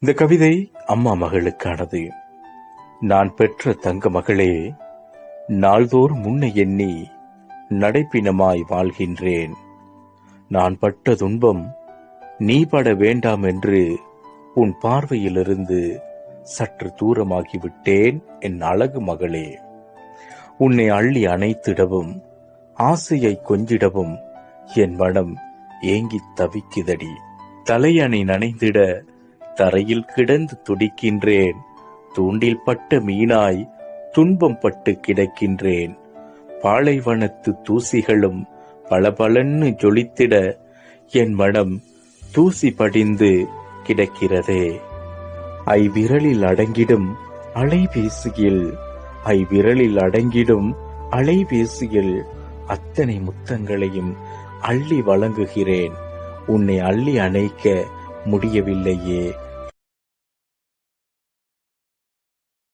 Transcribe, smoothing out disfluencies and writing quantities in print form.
இந்த கவிதை அம்மா மகளுக்கானது. நான் பெற்ற தங்க மகளே, நாள்தோறும் முன்னை எண்ணி நடைப்பினமாய் வாழ்கின்றேன். நான் பட்ட துன்பம் நீ பட வேண்டாம் என்று உன் பார்வையிலிருந்து சற்று தூரமாகிவிட்டேன். என் அழகு மகளே, உன்னை அள்ளி அணைத்திடவும் ஆசையை கொஞ்சிடவும் என் மனம் ஏங்கித் தவிக்குதடி. தலையணை நனைந்திட தரையில் கிடந்து துடிக்கின்றேன். தூண்டில் பட்ட மீனாய் துன்பம் பட்டு கிடக்கின்றேன். பாலைவனத்து தூசிகளும் பளபளன்னு ஜொலித்திட என் மனம் தூசி படிந்து கிடக்கிறதே. ஐவிரலில் அடங்கிடும் அலைபேசியில் அத்தனை முத்தங்களையும் அள்ளி வழங்குகிறேன். உன்னை அள்ளி அணைக்க முடியவில்லையே.